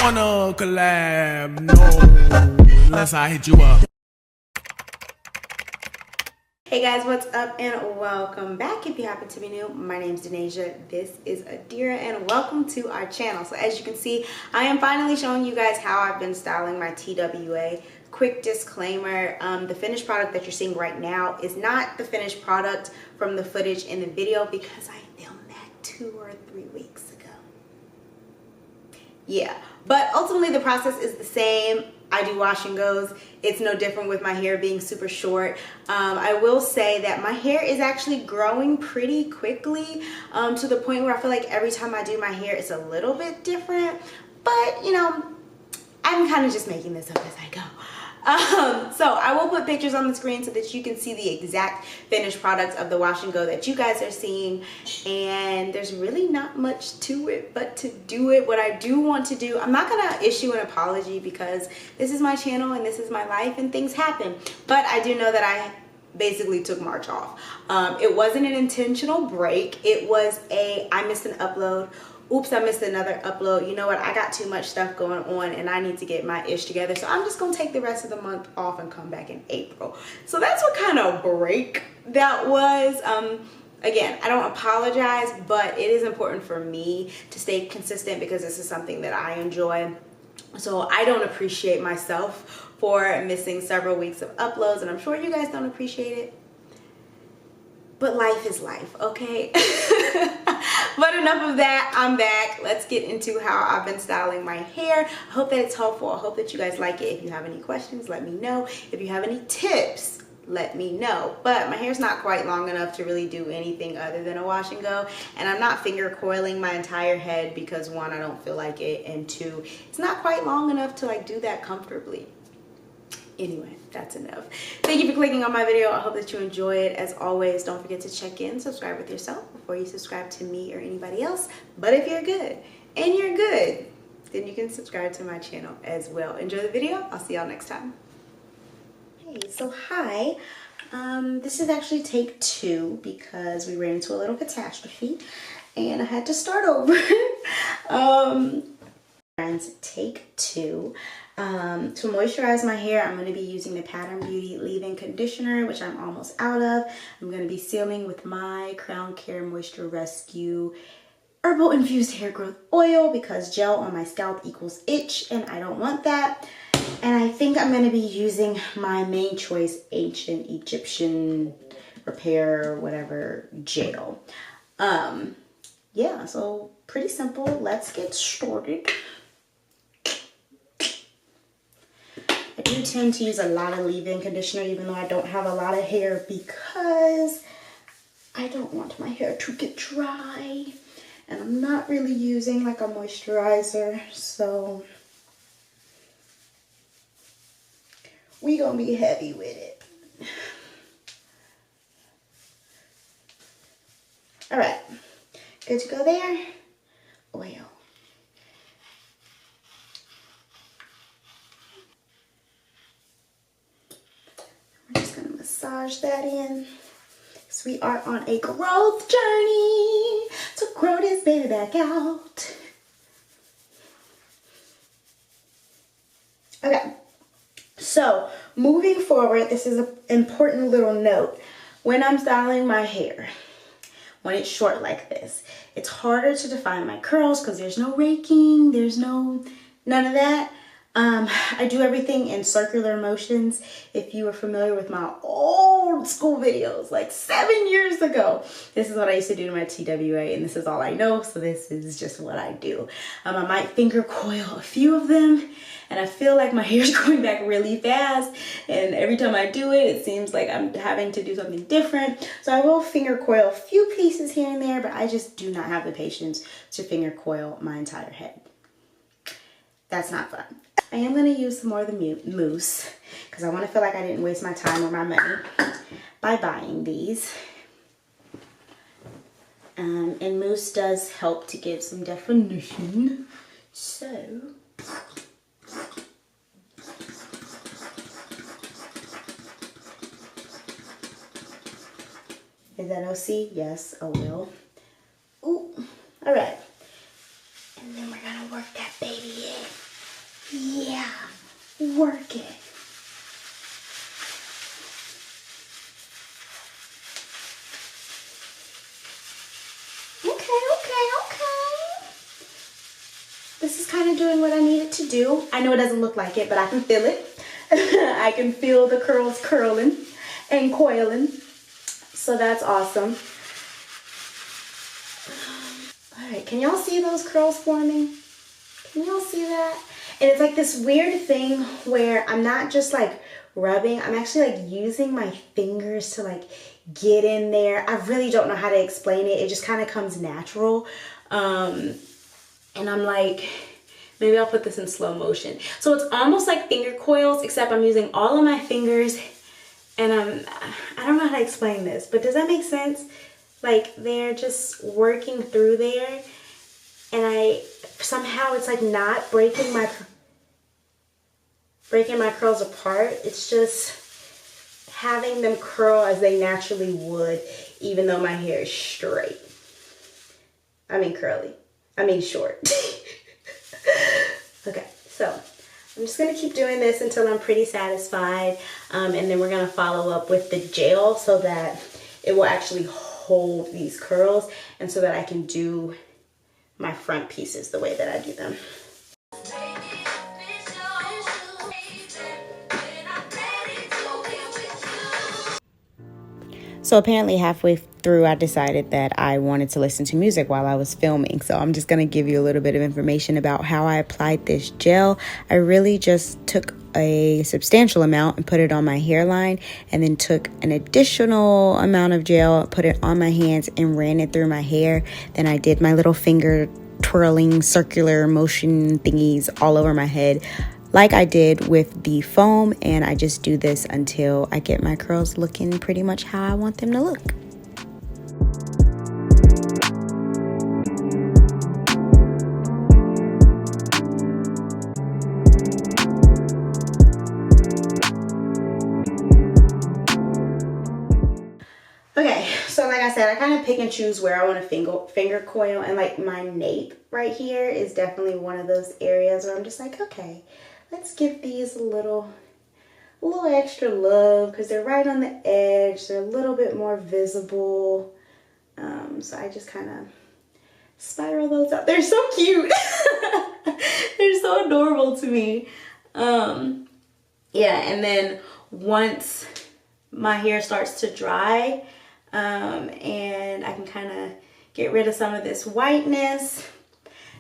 wanna collab, no, unless I hit you up. Hey guys, what's up and welcome back. If you happen to be new, my name is Denasiha, this is Adira, and welcome to our channel. So as you can see, I am finally showing you guys how I've been styling my TWA. Quick disclaimer, the finished product that you're seeing right now is not the finished product from the footage in the video because I filmed that 2 or 3 weeks ago. Yeah, but ultimately the process is the same. I do wash and goes. It's no different with my hair being super short. I will say that my hair is actually growing pretty quickly to the point where I feel like every time I do my hair, it's a little bit different. But, you know, I'm kind of just making this up as I go. So I will put pictures on the screen so that you can see the exact finished products of the wash and go that you guys are seeing. And there's really not much to it but to do it. What I do want to do, I'm not gonna issue an apology because this is my channel and this is my life and things happen. But I do know that I basically took March off. It wasn't an intentional break. It was I missed an upload. Oops, I missed another upload. You know what? I got too much stuff going on and I need to get my ish together. So I'm just going to take the rest of the month off and come back in April. So that's what kind of break that was. Again, I don't apologize, but it is important for me to stay consistent because this is something that I enjoy. So I don't appreciate myself for missing several weeks of uploads, and I'm sure you guys don't appreciate it. But life is life, okay? But enough of that, I'm back. Let's get into how I've been styling my hair. I hope that it's helpful. I hope that you guys like it. If you have any questions, let me know. If you have any tips, let me know. But my hair's not quite long enough to really do anything other than a wash and go. And I'm not finger coiling my entire head because 1, I don't feel like it, and 2, it's not quite long enough to like do that comfortably. Anyway, that's enough. Thank you for clicking on my video. I hope that you enjoy it. As always, don't forget to check in, subscribe with yourself before you subscribe to me or anybody else. But if you're good and you're good, then you can subscribe to my channel as well. Enjoy the video. I'll see y'all next time. Hey, so hi. This is actually take 2 because we ran into a little catastrophe and I had to start over. Friends, take 2. To moisturize my hair, I'm going to be using the Pattern Beauty leave-in conditioner, which I'm almost out of. I'm going to be sealing with my Crown Care Moisture Rescue herbal infused hair growth oil because gel on my scalp equals itch and I don't want that. And I think I'm going to be using my Main Choice Ancient Egyptian Repair whatever gel. Yeah, so pretty simple. Let's get started. I do tend to use a lot of leave-in conditioner even though I don't have a lot of hair because I don't want my hair to get dry. And I'm not really using like a moisturizer, so we gonna be heavy with it. All right, good to go there. Oil. Massage that in because we are on a growth journey to grow this baby back out. Okay, so moving forward, this is an important little note. When I'm styling my hair, when it's short like this, it's harder to define my curls because there's no raking, there's none of that. I do everything in circular motions. If you are familiar with my old school videos, like 7 years ago, this is what I used to do to my TWA, and this is all I know, so this is just what I do. I might finger coil a few of them, and I feel like my hair's going back really fast, and every time I do it, it seems like I'm having to do something different. So I will finger coil a few pieces here and there, but I just do not have the patience to finger coil my entire head. That's not fun. I am going to use some more of the mousse because I want to feel like I didn't waste my time or my money by buying these. And mousse does help to give some definition. So, is that OC? Yes, I will. Ooh, all right. And then we're going to work that baby in. work it. Okay. This is kind of doing what I need it to do. I know it doesn't look like it, but I can feel it. I can feel the curls curling and coiling. So that's awesome. All right, can y'all see those curls forming? Can y'all see that? And it's like this weird thing where I'm not just like rubbing, I'm actually like using my fingers to like get in there. I really don't know how to explain it. It just kind of comes natural. And I'm like, maybe I'll put this in slow motion. So it's almost like finger coils, except I'm using all of my fingers, and I don't know how to explain this, but does that make sense? Like they're just working through there, and somehow it's like not breaking my curls apart. It's just having them curl as they naturally would, even though my hair is straight. I mean curly. I mean short. Okay, so I'm just gonna keep doing this until I'm pretty satisfied, and then we're gonna follow up with the gel so that it will actually hold these curls and so that I can do my front pieces the way that I do them. So apparently halfway through, I decided that I wanted to listen to music while I was filming. So I'm just going to give you a little bit of information about how I applied this gel. I really just took a substantial amount and put it on my hairline, and then took an additional amount of gel, put it on my hands and ran it through my hair. Then I did my little finger twirling circular motion thingies all over my head, like I did with the foam, and I just do this until I get my curls looking pretty much how I want them to look. Okay, so like I said, I kind of pick and choose where I want to finger coil, and like my nape right here is definitely one of those areas where I'm just like, okay, let's give these a little extra love because they're right on the edge. They're a little bit more visible. So I just kind of spiral those out. They're so cute. They're so adorable to me. Yeah, and then once my hair starts to dry, and I can kind of get rid of some of this whiteness,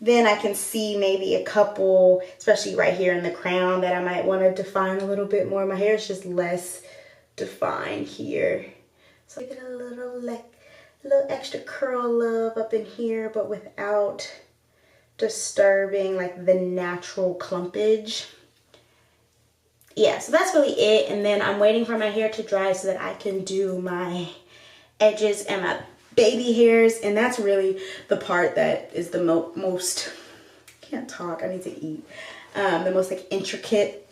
then I can see maybe a couple, especially right here in the crown, that I might want to define a little bit more. My hair is just less defined here. So I get a little extra curl love up in here, but without disturbing like the natural clumpage. Yeah, so that's really it. And then I'm waiting for my hair to dry so that I can do my edges and my baby hairs, and that's really the part that is the most, I can't talk, I need to eat, the most like intricate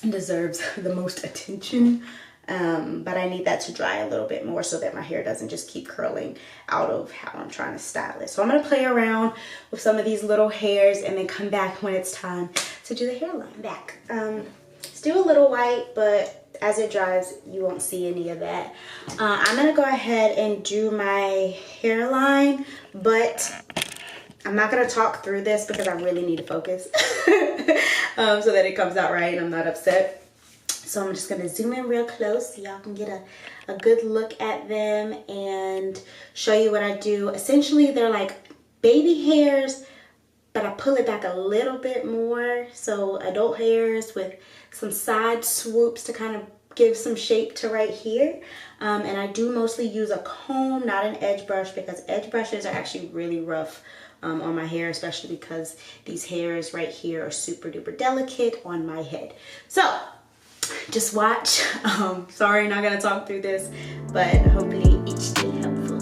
and deserves the most attention, but I need that to dry a little bit more so that my hair doesn't just keep curling out of how I'm trying to style it. So I'm going to play around with some of these little hairs and then come back when it's time to do the hairline back. Still a little white, but as it dries, you won't see any of that. I'm gonna go ahead and do my hairline, but I'm not gonna talk through this because I really need to focus so that it comes out right and I'm not upset. So I'm just gonna zoom in real close so y'all can get a good look at them and show you what I do. Essentially, they're like baby hairs, but I pull it back a little bit more. So adult hairs with some side swoops to kind of give some shape to right here. And I do mostly use a comb, not an edge brush, because edge brushes are actually really rough on my hair, especially because these hairs right here are super duper delicate on my head. So just watch. Sorry, not gonna talk through this, but hopefully it stay helpful.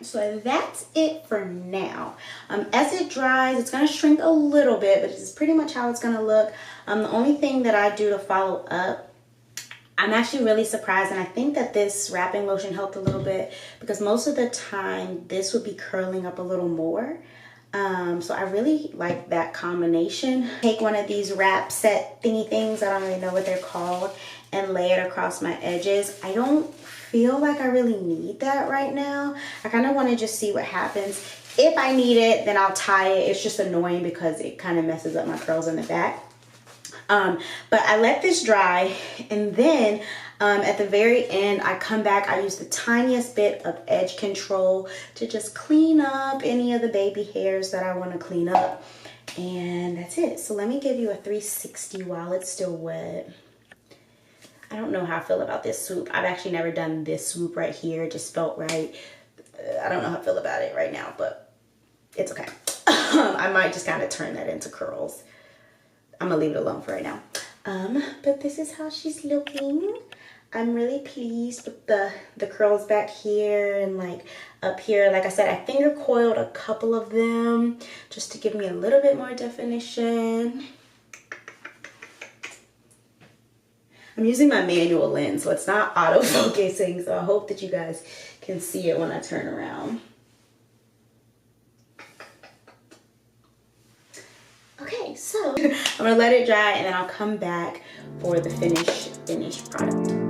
So that's it for now. As it dries, it's gonna shrink a little bit, but it's pretty much how it's gonna look. The only thing that I do to follow up, I'm actually really surprised, and I think that this wrapping lotion helped a little bit, because most of the time this would be curling up a little more. So I really like that combination. Take one of these wrap set thingy things, I don't really know what they're called, and lay it across my edges. I don't feel like I really need that right now. I kind of want to just see what happens. If I need it, then I'll tie it. It's just annoying because it kind of messes up my curls in the back. But I let this dry, and then at the very end, I come back. I use the tiniest bit of edge control to just clean up any of the baby hairs that I want to clean up. And that's it. So let me give you a 360 while it's still wet. I don't know how I feel about this swoop. I've actually never done this swoop right here. It just felt right. I don't know how I feel about it right now, but it's okay. I might just kind of turn that into curls. I'm gonna leave it alone for right now. But this is how she's looking. I'm really pleased with the curls back here and like up here. Like I said, I finger coiled a couple of them just to give me a little bit more definition. I'm using my manual lens, so it's not auto-focusing, so I hope that you guys can see it when I turn around. Okay, so I'm gonna let it dry, and then I'll come back for the finished product.